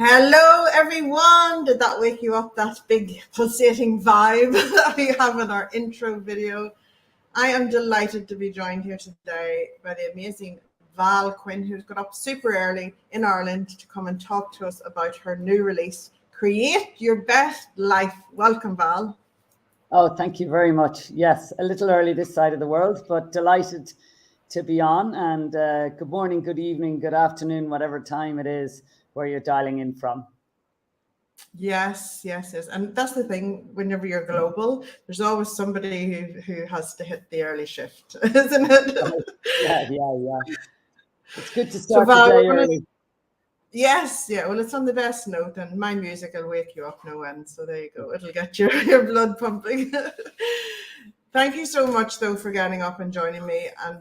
Hello, everyone. Did that wake you up, that big pulsating vibe that we have in our intro video? I am delighted to be joined here today by the amazing Val Quinn, who's got up super early in Ireland to come and talk to us about her new release, Create Your Best Life. Welcome, Val. Oh, thank you very much. Yes, a little early this side of the world, but delighted to be on. And good morning, good evening, good afternoon, whatever time it is where you're dialing in from. Yes. And that's the thing, whenever you're global, there's always somebody who has to hit the early shift, isn't it? Yeah. It's good to So start Val, the day early. Yes, yeah. Well, it's on the best note, and my music will wake you up no end. So there you go. It'll get your blood pumping. Thank you so much, though, for getting up and joining me, and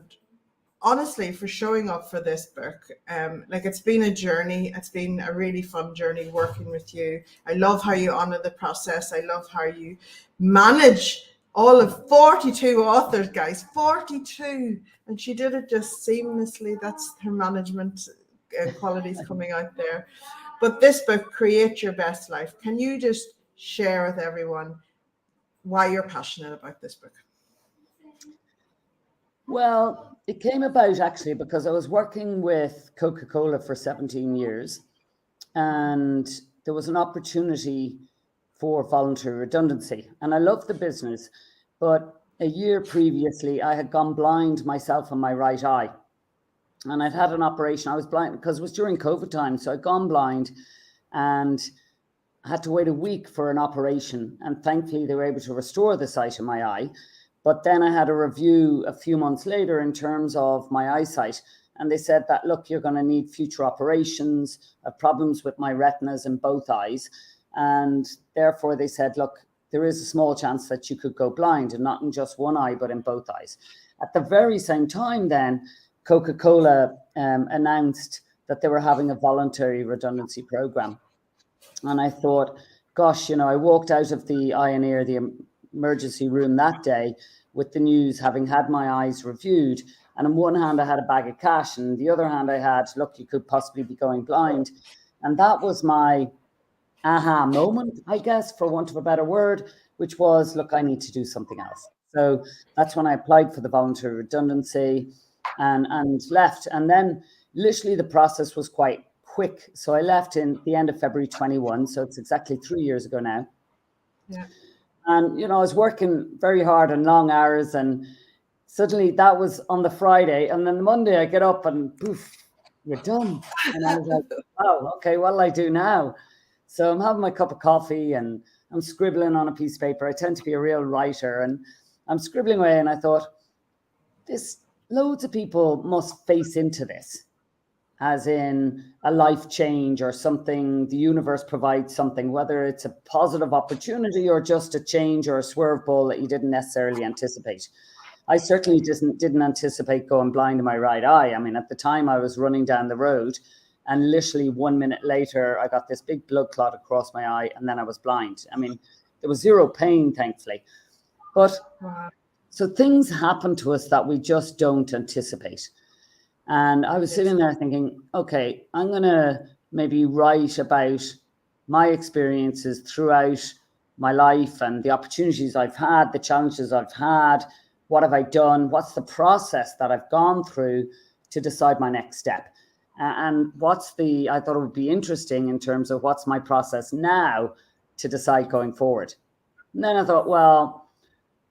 honestly, for showing up for this book. It's been a journey. It's been a really fun journey working with you. I love how you honor the process. I love how you manage all of 42 authors, guys. 42, and she did it just seamlessly. That's her management qualities coming out there. But this book, Create Your Best Life, can you just share with everyone why you're passionate about this book? Well, it came about actually because I was working with Coca-Cola for 17 years, and there was an opportunity for voluntary redundancy. And I loved the business, but a year previously, I had gone blind myself in my right eye. And I'd had an operation. I was blind because it was during COVID time. So I'd gone blind and I had to wait a week for an operation. And thankfully, they were able to restore the sight of my eye. But then I had a review a few months later in terms of my eyesight. And they said that, look, you're going to need future operations, problems with my retinas in both eyes. And therefore, they said, look, there is a small chance that you could go blind, and not in just one eye, but in both eyes. At the very same time, then, Coca-Cola announced that they were having a voluntary redundancy program. And I thought, gosh, I walked out of the INR, the emergency room that day with the news, having had my eyes reviewed. And on one hand, I had a bag of cash, and the other hand, I had, look, you could possibly be going blind. And that was my aha moment, I guess, for want of a better word, which was, look, I need to do something else. So that's when I applied for the voluntary redundancy and left. And then literally the process was quite quick. So I left in the end of February 21. So it's exactly 3 years ago now. Yeah. And, I was working very hard and long hours, and suddenly that was on the Friday. And then the Monday I get up and poof, you're done. And I was like, wow, okay, what'll I do now? So I'm having my cup of coffee and I'm scribbling on a piece of paper. I tend to be a real writer, and I'm scribbling away. And I thought, loads of people must face into this, as in a life change or something. The universe provides something, whether it's a positive opportunity or just a change or a swerve ball that you didn't necessarily anticipate. I certainly didn't anticipate going blind in my right eye. I mean, at the time I was running down the road, and literally 1 minute later, I got this big blood clot across my eye, and then I was blind. I mean, there was zero pain, thankfully. But so things happen to us that we just don't anticipate. And I was sitting there thinking, okay, I'm going to maybe write about my experiences throughout my life and the opportunities I've had, the challenges I've had. What have I done? What's the process that I've gone through to decide my next step? And I thought it would be interesting in terms of what's my process now to decide going forward. And then I thought, well,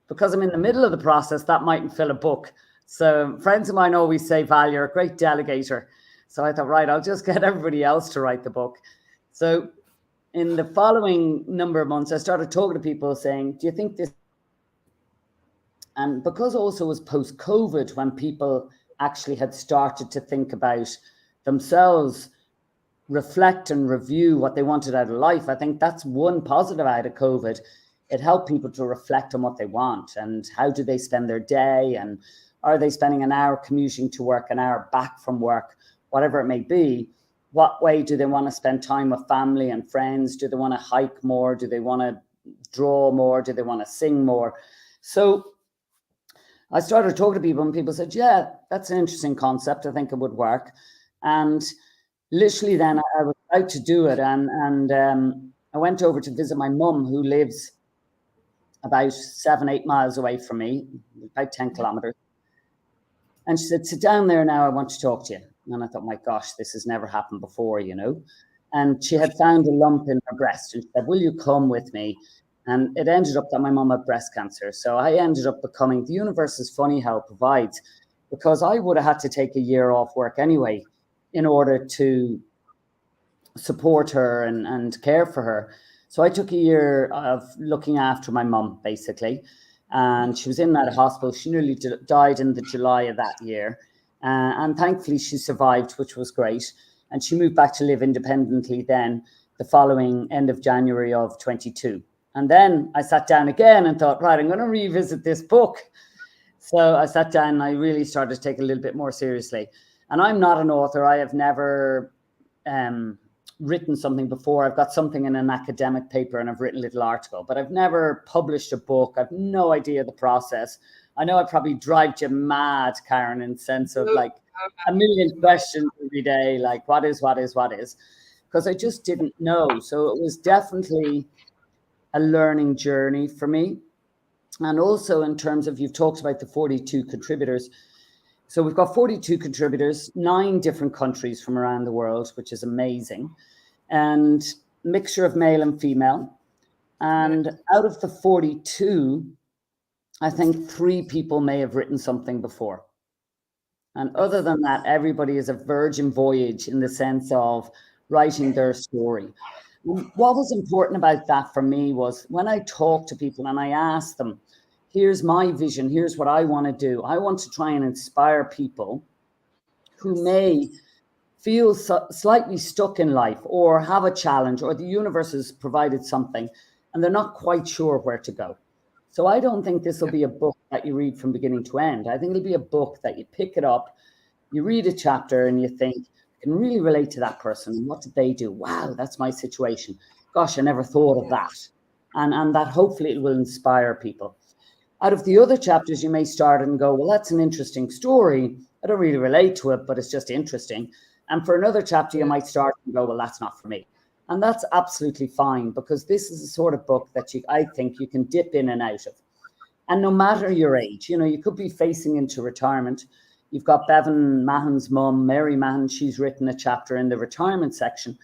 because I'm in the middle of the process, that mightn't fill a book. So friends of mine always say, Val, you're a great delegator. So I thought, right, I'll just get everybody else to write the book. So in the following number of months, I started talking to people saying, do you think this? And because also it was post-COVID, when people actually had started to think about themselves, reflect and review what they wanted out of life, I think that's one positive out of COVID. It helped people to reflect on what they want and how do they spend their day, and are they spending an hour commuting to work, an hour back from work, whatever it may be. What way do they want to spend time with family and friends? Do they want to hike more? Do they want to draw more? Do they want to sing more? So I started talking to people, and people said, yeah, that's an interesting concept. I think it would work. And literally then I was about to do it, and I went over to visit my mum, who lives about 7-8 miles away from me, about 10 kilometers. And she said, sit down there now, I want to talk to you. And I thought, my gosh, this has never happened before, you know. And she had found a lump in her breast, and she said, will you come with me? And it ended up that my mum had breast cancer. So I ended up becoming, the universe is funny how it provides, because I would have had to take a year off work anyway in order to support her and care for her. So I took a year of looking after my mum, basically. And she was in that hospital. She nearly died in the July of that year. And thankfully, she survived, which was great. And she moved back to live independently then the following end of January of 22. And then I sat down again and thought, right, I'm going to revisit this book. So I sat down and I really started to take it a little bit more seriously. And I'm not an author. I have never written something before. I've got something in an academic paper and I've written a little article, but I've never published a book. I've no idea the process. I know I probably drive you mad, Karen, in the sense of like a million questions every day, like what is, because I just didn't know. So it was definitely a learning journey for me. And also in terms of, you've talked about the 42 contributors. So we've got 42 contributors, 9 different countries from around the world, which is amazing. And mixture of male and female. And out of the 42, I think 3 people may have written something before. And other than that, everybody is a virgin voyage in the sense of writing their story. What was important about that for me was when I talk to people and I ask them, here's my vision, here's what I want to do. I want to try and inspire people who may feel slightly stuck in life or have a challenge, or the universe has provided something and they're not quite sure where to go. So I don't think this will be a book that you read from beginning to end. I think it'll be a book that you pick it up, you read a chapter and you think, I can really relate to that person. And what did they do? Wow, that's my situation. Gosh, I never thought of that. And that hopefully it will inspire people. Out of the other chapters, you may start and go, well, that's an interesting story. I don't really relate to it, but it's just interesting. And for another chapter, you might start and go, well, that's not for me. And that's absolutely fine, because this is the sort of book that I think you can dip in and out of. And no matter your age, you know, you could be facing into retirement. You've got Bevan Mahon's mum, Mary Mahon. She's written a chapter in the retirement section.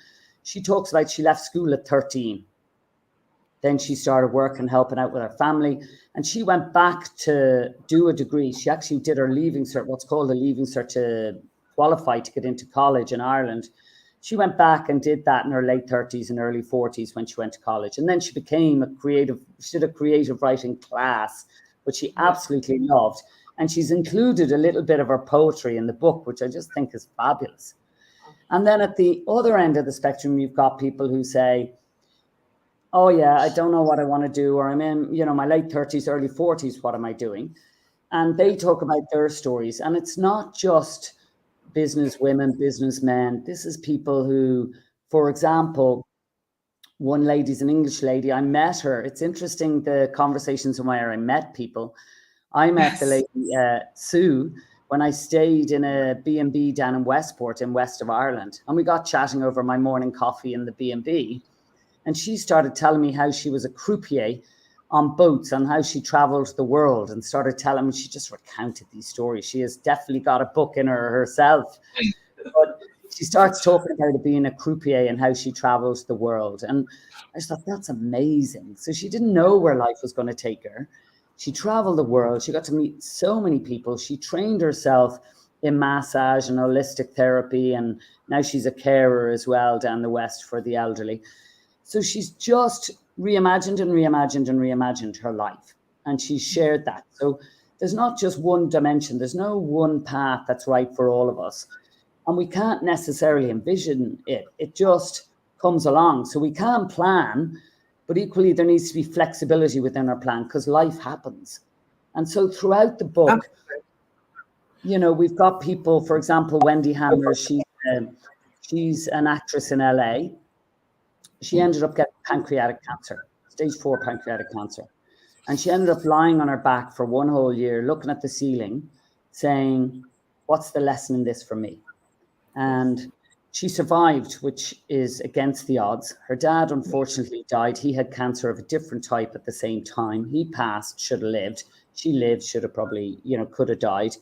She talks about she left school at 13. Then she started working, helping out with her family. And she went back to do a degree. She actually did her leaving cert, what's called a leaving cert, to qualify to get into college in Ireland. She went back and did that in her late 30s and early 40s when she went to college. And then she became she did a creative writing class, which she absolutely loved. And she's included a little bit of her poetry in the book, which I just think is fabulous. And then at the other end of the spectrum, you've got people who say, oh yeah, I don't know what I want to do, or I'm in, you know, my late 30s, early 40s, what am I doing? And they talk about their stories. And it's not just business women, businessmen. This is people who, for example, one lady's an English lady. I met her. It's interesting, the conversations and where I met people. I met the lady, Sue, when I stayed in a B&B down in Westport in west of Ireland. And we got chatting over my morning coffee in the B&B. And she started telling me how she was a croupier on boats and how she traveled the world, and started telling me, she just recounted these stories. She has definitely got a book in her herself. But she starts talking about it being a croupier and how she travels the world. And I just thought, that's amazing. So she didn't know where life was going to take her. She traveled the world. She got to meet so many people. She trained herself in massage and holistic therapy. And now she's a carer as well down the west for the elderly. So she's just reimagined her life. And she shared that. So there's not just one dimension. There's no one path that's right for all of us. And we can't necessarily envision it. It just comes along. So we can plan, but equally there needs to be flexibility within our plan, because life happens. And so throughout the book, you know, we've got people, for example, Wendy Hammer, she's an actress in LA. She ended up getting pancreatic cancer, stage 4 pancreatic cancer. And she ended up lying on her back for one whole year, looking at the ceiling, saying, what's the lesson in this for me? And She survived, which is against the odds. Her dad unfortunately died. He had cancer of a different type at the same time. He passed, should have lived. She lived, should have probably, could have died.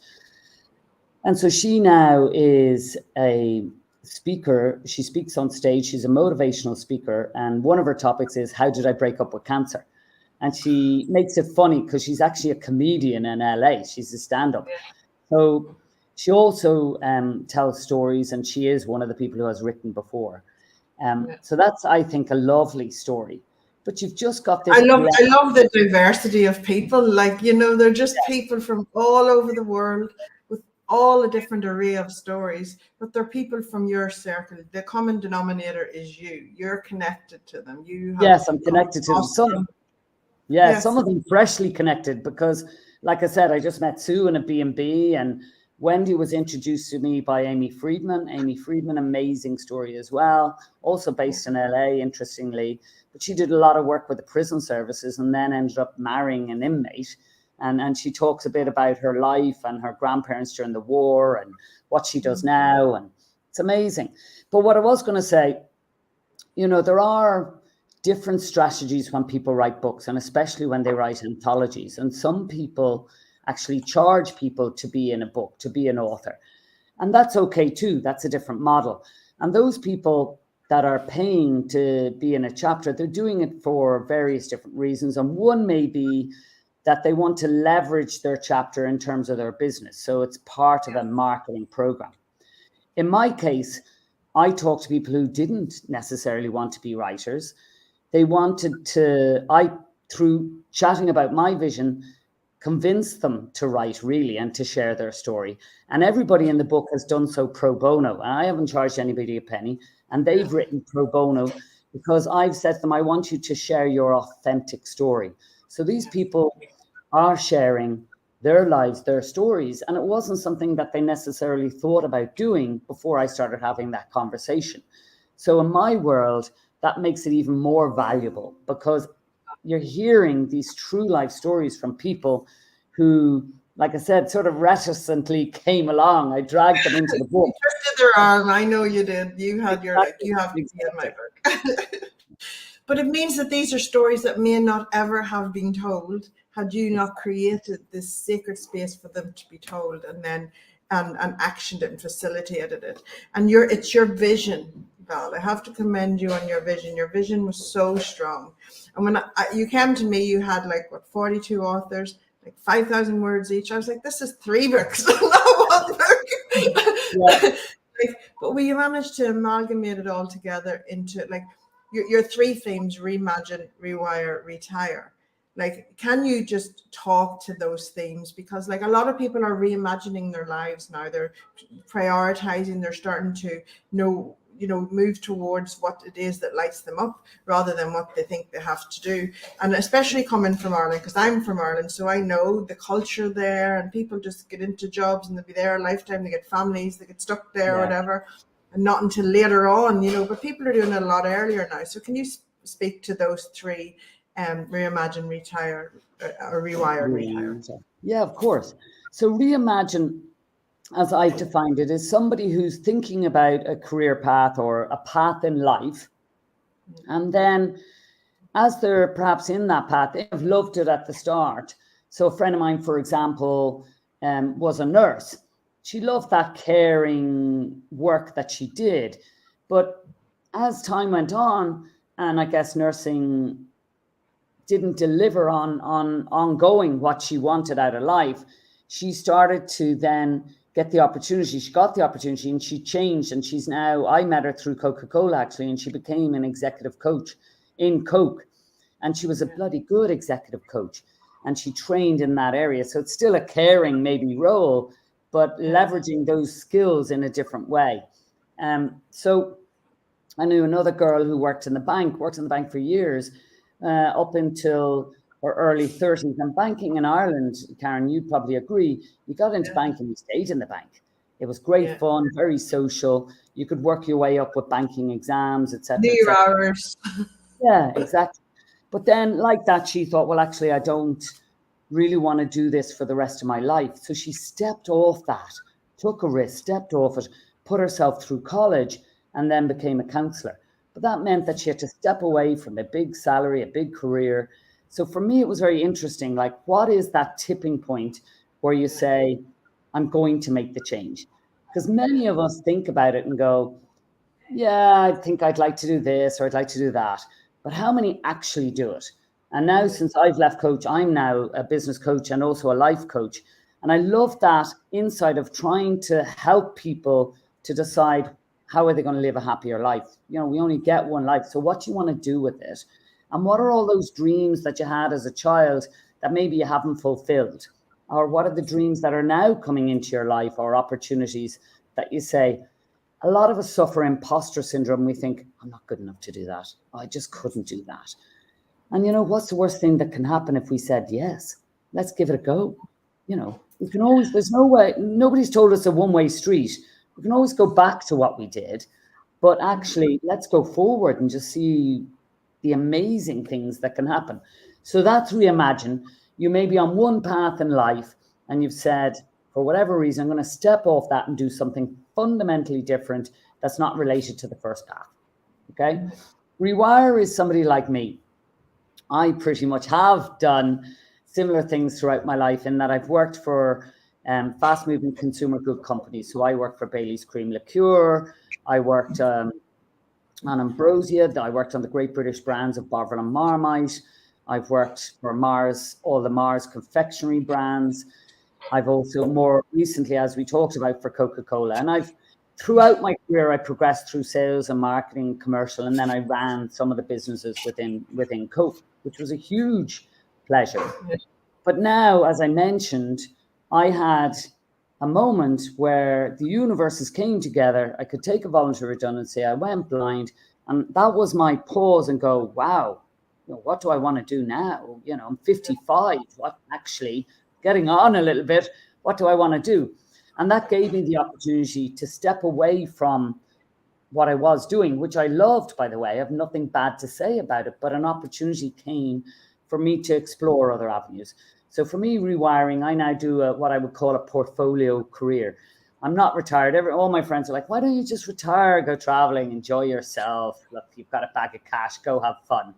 And so she now is a speaker. She speaks on stage. She's a motivational speaker. And one of her topics is, how did I break up with cancer? And she makes it funny because she's actually a comedian in LA. She's a stand-up. So she also tells stories, and she is one of the people who has written before. So that's, I think, a lovely story. But you've just got this. I love the diversity of people. Like, they're just people from all over the world with all a different array of stories, but they're people from your circle. The common denominator is you. You're connected to them. Yes, I'm connected to them. Some of them freshly connected because, like I said, I just met Sue in a B&B, and Wendy was introduced to me by Amy Friedman. Amy Friedman, amazing story as well. Also based in LA, interestingly. But she did a lot of work with the prison services and then ended up marrying an inmate. And she talks a bit about her life and her grandparents during the war and what she does now. And it's amazing. But what I was going to say, there are different strategies when people write books, and especially when they write anthologies. And some people actually charge people to be in a book, to be an author. And that's okay too. That's a different model. And those people that are paying to be in a chapter, they're doing it for various different reasons. And one may be that they want to leverage their chapter in terms of their business. So it's part of a marketing program. In my case, I talk to people who didn't necessarily want to be writers. They wanted to, through chatting about my vision, convince them to write really and to share their story. And everybody in the book has done so pro bono. And I haven't charged anybody a penny. And they've written pro bono because I've said to them, I want you to share your authentic story. So these people are sharing their lives, their stories. And it wasn't something that they necessarily thought about doing before I started having that conversation. So in my world, that makes it even more valuable because you're hearing these true life stories from people who, like I said, sort of reticently came along. I dragged them into the book. You twisted their arm. I know you did. You had you have to be in my book. But it means that these are stories that may not ever have been told had you not created this sacred space for them to be told, and then and actioned it and facilitated it. And it's your vision, Val. I have to commend you on your vision. Your vision was so strong. And when you came to me, you had 42 authors, 5,000 words each. I was like, this is 3 books, not 1 book. But we managed to amalgamate it all together into your 3 themes: reimagine, rewire, retire. Can you just talk to those themes? Because a lot of people are reimagining their lives now. They're prioritizing, they're starting to move towards what it is that lights them up rather than what they think they have to do. And especially coming from Ireland, because I'm from Ireland, so I know the culture there, and people just get into jobs and they'll be there a lifetime, they get families, they get stuck there or whatever, and not until later on, but people are doing it a lot earlier now. So can you speak to those 3, reimagine, retire, or rewire, retire? Yeah, of course. So reimagine, as I've defined it, is somebody who's thinking about a career path or a path in life. And then as they're perhaps in that path, they have loved it at the start. So a friend of mine, for example, was a nurse. She loved that caring work that she did. But as time went on, and I guess nursing didn't deliver on ongoing what she wanted out of life, she started to then get the opportunity. She got the opportunity and she changed, and she's now, I met her through Coca-Cola actually, and she became an executive coach in Coke, and she was a bloody good executive coach, and she trained in that area. So it's still a caring maybe role, but leveraging those skills in a different way. So I knew another girl who worked in the bank for years, up until her early 30s. And banking in Ireland, Karen, you'd probably agree, you got into banking, you stayed in the bank. It was great fun, very social. You could work your way up with banking exams, etc. Do your hours. Yeah, exactly. But then like that, she thought, well, actually, I don't really want to do this for the rest of my life. So she stepped off that, took a risk, stepped off it, put herself through college, and then became a counselor. But that meant that she had to step away from a big salary, a big career. So for me, it was very interesting. Like, what is that tipping point where you say, I'm going to make the change? Because many of us think about it and go, yeah, I think I'd like to do this or I'd like to do that. But how many actually do it? And now, since I've left coach, I'm now a business coach and also a life coach. And I love that insight of trying to help people to decide how are they going to live a happier life. You know, we only get one life. So what do you want to do with it? And what are all those dreams that you had as a child that maybe you haven't fulfilled? Or what are the dreams that are now coming into your life, or opportunities that you say, a lot of us suffer imposter syndrome. We think, I'm not good enough to do that. Oh, I just couldn't do that. And you know, what's the worst thing that can happen if we said, yes, let's give it a go? You know, we can always, there's no way, nobody's told us a one-way street. We can always go back to what we did, but actually let's go forward and just see the amazing things that can happen. So that's reimagine. You may be on one path in life and you've said, for whatever reason, I'm going to step off that and do something fundamentally different that's not related to the first path. Okay. Rewire is somebody like me. I pretty much have done similar things throughout my life, in that I've worked for fast-moving consumer good companies. So I worked for Bailey's Cream Liqueur. I worked on Ambrosia. I worked on the great British brands of Bovril and Marmite. I've worked for Mars, all the Mars confectionery brands. I've also more recently, as we talked about, for Coca-Cola. And I've, throughout my career, I progressed through sales and marketing, commercial, and then I ran some of the businesses within Coke, which was a huge pleasure. But now, as I mentioned, I had a moment where the universes came together. I could take a voluntary redundancy. I went blind, and that was my pause and go, wow, you know, what do I want to do now? You know, I'm 55. What actually, getting on a little bit, what do I want to do? And that gave me the opportunity to step away from what I was doing, which I loved, by the way. I have nothing bad to say about it, but an opportunity came for me to explore other avenues. So for me, rewiring, I now do what I would call a portfolio career. I'm not retired. All my friends are like, why don't you just retire, go traveling, enjoy yourself? Look, you've got a bag of cash, go have fun.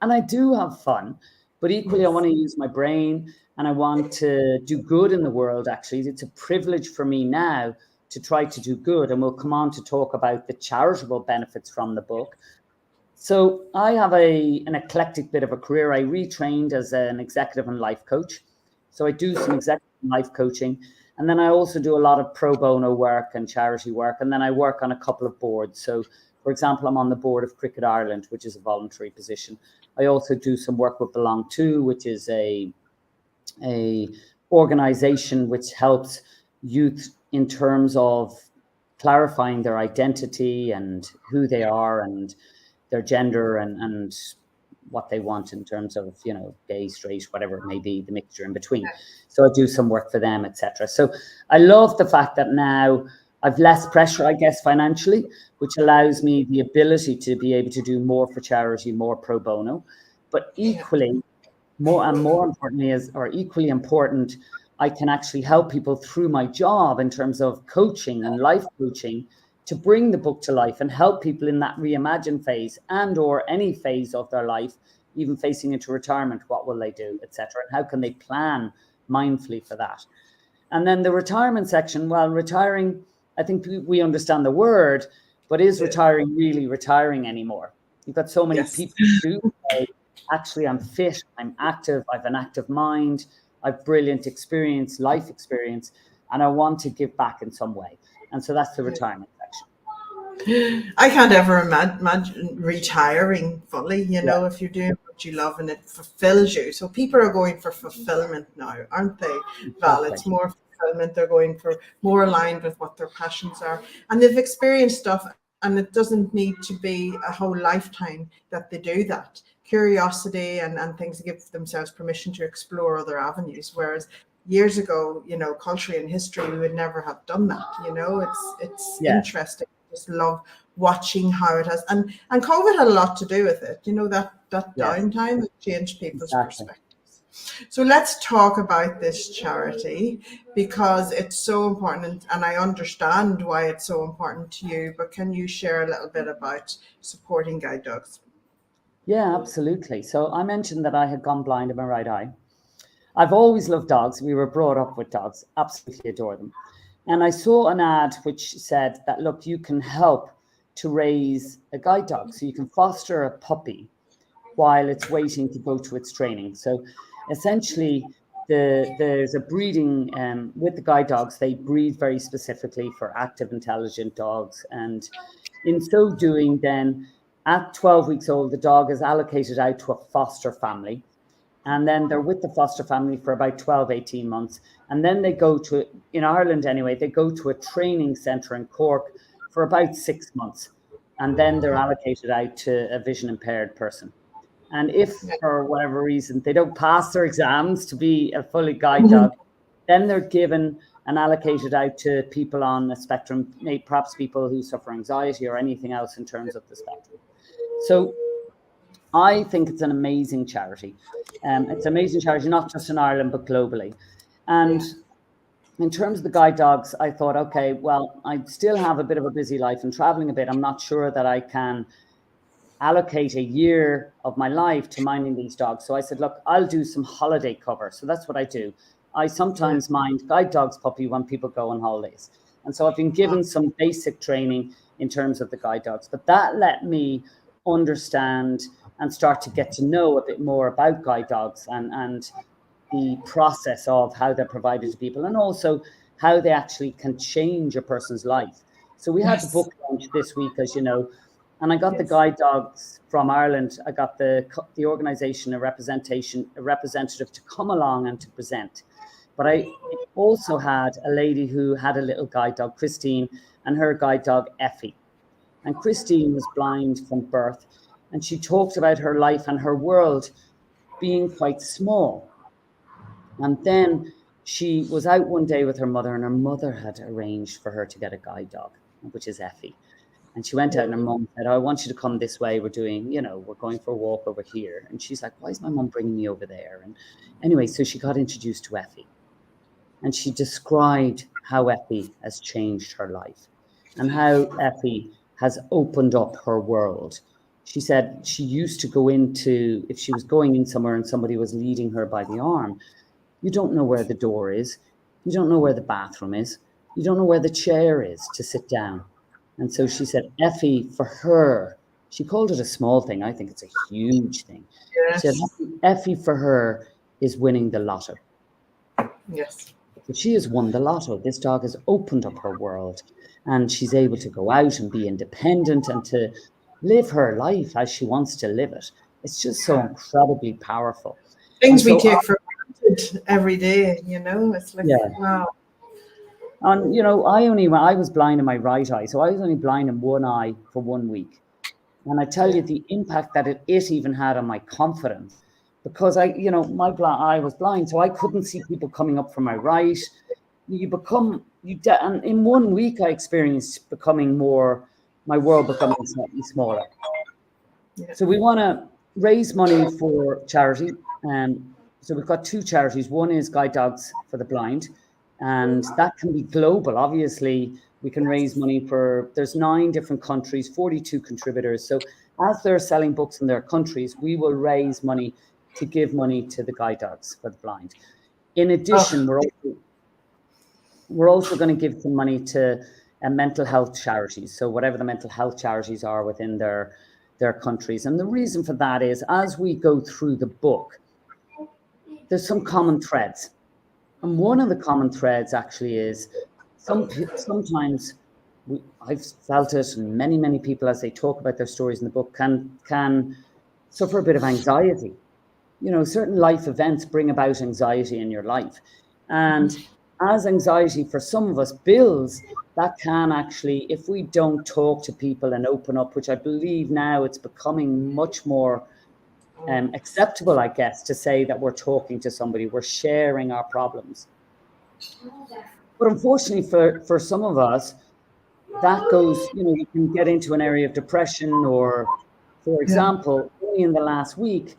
And I do have fun, but equally I want to use my brain and I want to do good in the world. Actually, it's a privilege for me now to try to do good. And we'll come on to talk about the charitable benefits from the book. So I have an eclectic bit of a career. I retrained as an executive and life coach. So I do some executive and life coaching. And then I also do a lot of pro bono work and charity work. And then I work on a couple of boards. So, for example, I'm on the board of Cricket Ireland, which is a voluntary position. I also do some work with Belong To, which is a organization which helps youth in terms of clarifying their identity and who they are and their gender and what they want in terms of, you know, gay, straight, whatever it may be, the mixture in between. So I do some work for them, etc. So I love the fact that now I've less pressure, I guess, financially, which allows me the ability to be able to do more for charity, more pro bono. But equally, more importantly, equally important, I can actually help people through my job in terms of coaching and life coaching to bring the book to life and help people in that reimagine phase and or any phase of their life, even facing into retirement. What will they do, etc. And how can they plan mindfully for that? And then the retirement section, well, retiring, I think we understand the word, but is retiring really retiring anymore? You've got so many people who do say, actually, I'm fit, I'm active, I have an active mind, I've brilliant experience, life experience, and I want to give back in some way. And so that's the retirement section. I can't ever imagine retiring fully, you know, if you're doing what you love and it fulfills you. So people are going for fulfillment now, aren't they, Val? Exactly. It's more fulfillment. They're going for more aligned with what their passions are. And they've experienced stuff, and it doesn't need to be a whole lifetime that they do that. Curiosity and things to give themselves permission to explore other avenues. Whereas years ago, you know, culturally and history, we would never have done that. You know, it's interesting. Just love watching how it has, and COVID had a lot to do with it. You know, that downtime that changed people's perspectives. So let's talk about this charity, because it's so important, and I understand why it's so important to you, but can you share a little bit about supporting guide dogs? Yeah, absolutely. So I mentioned that I had gone blind in my right eye. I've always loved dogs. We were brought up with dogs, absolutely adore them. And I saw an ad which said that, look, you can help to raise a guide dog. So you can foster a puppy while it's waiting to go to its training. So essentially, there's a breeding with the guide dogs. They breed very specifically for active, intelligent dogs. And in so doing, then at 12 weeks old, the dog is allocated out to a foster family. And then they're with the foster family for about 12, 18 months. And then they go to, in Ireland anyway, they go to a training centre in Cork for about 6 months. And then they're allocated out to a vision impaired person. And if for whatever reason they don't pass their exams to be a fully guide dog, then they're given and allocated out to people on the spectrum, maybe perhaps people who suffer anxiety or anything else in terms of the spectrum. So I think it's an amazing charity. It's an amazing charity, not just in Ireland, but globally. And in terms of the guide dogs, I thought, okay, well, I still have a bit of a busy life and traveling a bit. I'm not sure that I can allocate a year of my life to minding these dogs. So I said, look, I'll do some holiday cover. So that's what I do. I sometimes mind guide dogs puppy when people go on holidays. And so I've been given some basic training in terms of the guide dogs, but that let me understand and start to get to know a bit more about guide dogs and the process of how they're provided to people, and also how they actually can change a person's life. So we had the book launch this week, as you know, and I got the guide dogs from Ireland. I got the organisation, a representative to come along and to present. But I also had a lady who had a little guide dog, Christine, and her guide dog, Effie. And Christine was blind from birth, and she talked about her life and her world being quite small. And then she was out one day with her mother, and her mother had arranged for her to get a guide dog, which is Effie. And she went out and her mum said, oh, I want you to come this way. We're doing, we're going for a walk over here. And she's like, why is my mum bringing me over there? And anyway, so she got introduced to Effie. And she described how Effie has changed her life and how Effie has opened up her world. She said she used to go into, if she was going in somewhere and somebody was leading her by the arm, you don't know where the door is. You don't know where the bathroom is. You don't know where the chair is to sit down. And so she said, Effie, for her, she called it a small thing. I think it's a huge thing. Yes. She said, Effie, for her, is winning the lotto. Yes. So she has won the lotto. This dog has opened up her world, and she's able to go out and be independent and to live her life as she wants to live it. It's just so incredibly powerful. Things we take for granted every day, it's like, wow. And, I was blind in my right eye, so I was only blind in one eye for 1 week. And I tell you the impact that it even had on my confidence, because I was blind, so I couldn't see people coming up from my right. And in 1 week I experienced my world becoming slightly smaller. Yeah. So we want to raise money for charity. So we've got two charities. One is Guide Dogs for the Blind, and that can be global. Obviously, we can raise money there's 9 different countries, 42 contributors. So as they're selling books in their countries, we will raise money to give money to the Guide Dogs for the Blind. In addition, we're also going to give some money to mental health charities. So whatever the mental health charities are within their countries. And the reason for that is, as we go through the book, there's some common threads. And one of the common threads actually is sometimes I've felt it, and many, many people, as they talk about their stories in the book, can suffer a bit of anxiety. Certain life events bring about anxiety in your life. And as anxiety for some of us builds, that can actually, if we don't talk to people and open up, which I believe now it's becoming much more acceptable, I guess, to say that we're talking to somebody, we're sharing our problems. But unfortunately for some of us, that goes, you can get into an area of depression, or, for example, only in the last week,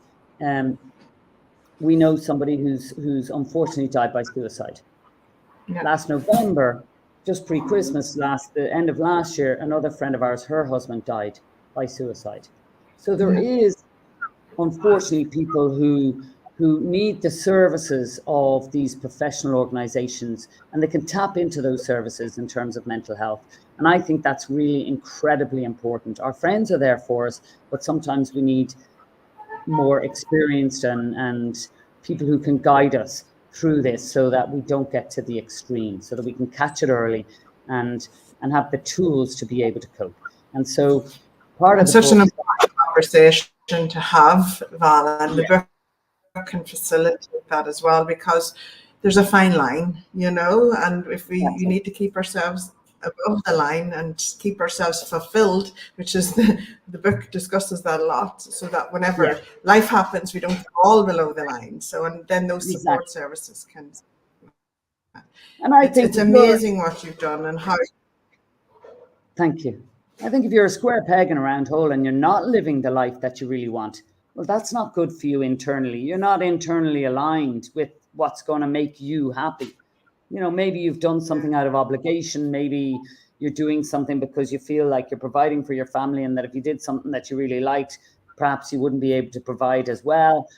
we know somebody who's unfortunately died by suicide. Yeah. Last November, just pre-Christmas, the end of last year, another friend of ours, her husband died by suicide. So there is, unfortunately, people who need the services of these professional organizations, and they can tap into those services in terms of mental health. And I think that's really incredibly important. Our friends are there for us, but sometimes we need more experienced and people who can guide us through this so that we don't get to the extreme, so that we can catch it early and have the tools to be able to cope. And so part of And the such an book, important conversation to have, Val, and the book can facilitate that as well, because there's a fine line, and if we need to keep ourselves above the line and keep ourselves fulfilled, which is the book discusses that a lot, so that whenever life happens, we don't fall below the line. So, and then those support services can. And I think it's amazing what you've done and how. Thank you. I think if you're a square peg in a round hole and you're not living the life that you really want, well, that's not good for you internally. You're not internally aligned with what's going to make you happy. Maybe you've done something out of obligation. Maybe you're doing something because you feel like you're providing for your family, and that if you did something that you really liked, perhaps you wouldn't be able to provide as well.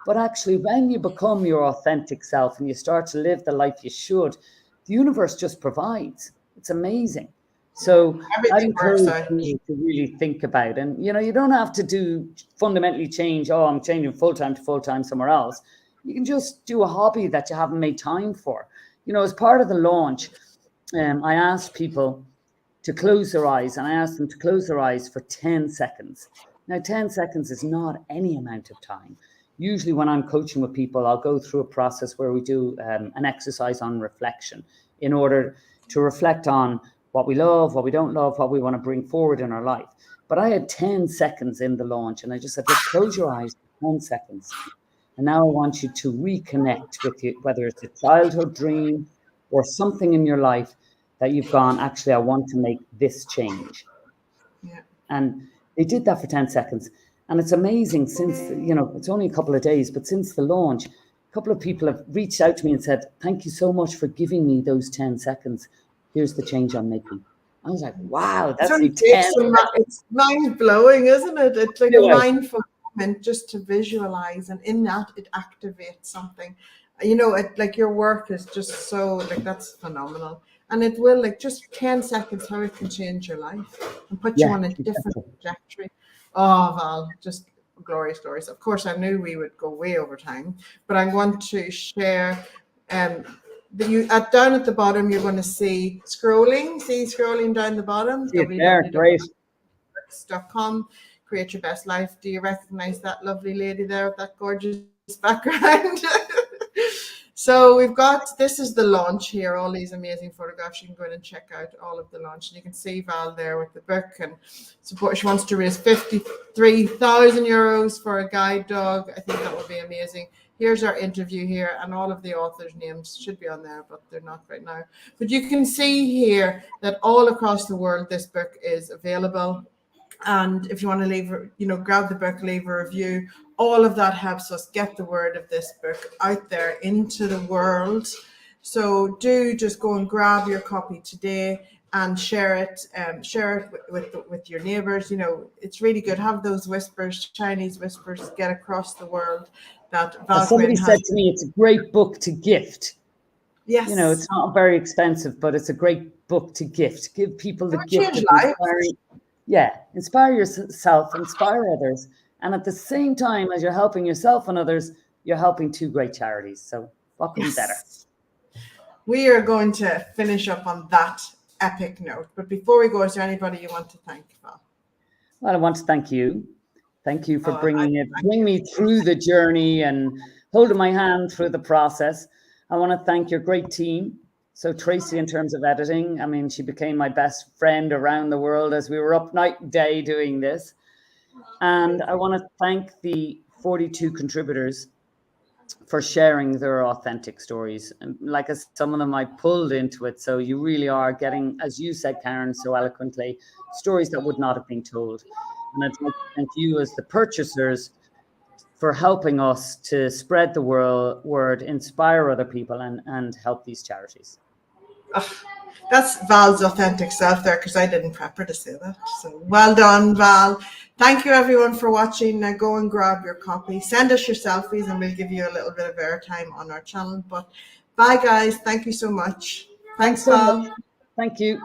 But actually, when you become your authentic self and you start to live the life you should, the universe just provides. It's amazing. So I'd encourage you to really think about, and you don't have to fundamentally change. Oh, I'm changing full-time to full-time somewhere else. You can just do a hobby that you haven't made time for. As part of the launch, I asked people to close their eyes, and I asked them to close their eyes for 10 seconds. Now, 10 seconds is not any amount of time. Usually when I'm coaching with people, I'll go through a process where we do an exercise on reflection in order to reflect on what we love, what we don't love, what we want to bring forward in our life. But I had 10 seconds in the launch, and I just said, look, close your eyes for 10 seconds. And now I want you to reconnect with you, whether it's a childhood dream or something in your life that you've gone, actually, I want to make this change. Yeah. And they did that for 10 seconds. And it's amazing, since, it's only a couple of days, but since the launch, a couple of people have reached out to me and said, thank you so much for giving me those 10 seconds. Here's the change I'm making. I was like, wow, that's it's mind-blowing, isn't it? It's like a mindful moment just to visualize, and in that it activates something. Like your work is just so, like, that's phenomenal. And it will, like, just 10 seconds, how it can change your life and put you on a different trajectory. Oh, Val, just glorious stories. Of course, I knew we would go way over time, but I want to share down at the bottom, you're going to see scrolling down the bottom, www.com, create your best life. Do you recognize that lovely lady there with that gorgeous background? So this is the launch here, all these amazing photographs. You can go in and check out all of the launch, and you can see Val there with the book and support. She wants to raise 53,000 euros for a guide dog. I think that would be amazing. Here's our interview here, and all of the authors' names should be on there, but they're not right now. But you can see here that all across the world, this book is available. And if you want to grab the book, leave a review. All of that helps us get the word of this book out there into the world. So do just go and grab your copy today and share it with your neighbors. It's really good. Have those whispers, Chinese whispers, get across the world. That Val somebody said to me, it's a great book to gift. Yes. It's not very expensive, but it's a great book to gift. Give people the gift of inspiring. Inspire yourself, inspire others. And at the same time, as you're helping yourself and others, you're helping two great charities. So what could be better? We are going to finish up on that epic note. But before we go, is there anybody you want to thank, Val? Well, I want to thank you. Thank you for bringing me through the journey and holding my hand through the process. I want to thank your great team. So Tracy, in terms of editing, I mean, she became my best friend around the world as we were up night and day doing this. And I want to thank the 42 contributors for sharing their authentic stories. And like some of them I pulled into it. So you really are getting, as you said, Karen, so eloquently, stories that would not have been told. And I'd like to thank you as the purchasers for helping us to spread the word, inspire other people, and help these charities. Oh, that's Val's authentic self there, because I didn't prep her to say that. So well done, Val. Thank you everyone for watching. Now go and grab your copy. Send us your selfies and we'll give you a little bit of airtime on our channel. But bye guys. Thanks so much. Thanks, so Val. much. Thank you.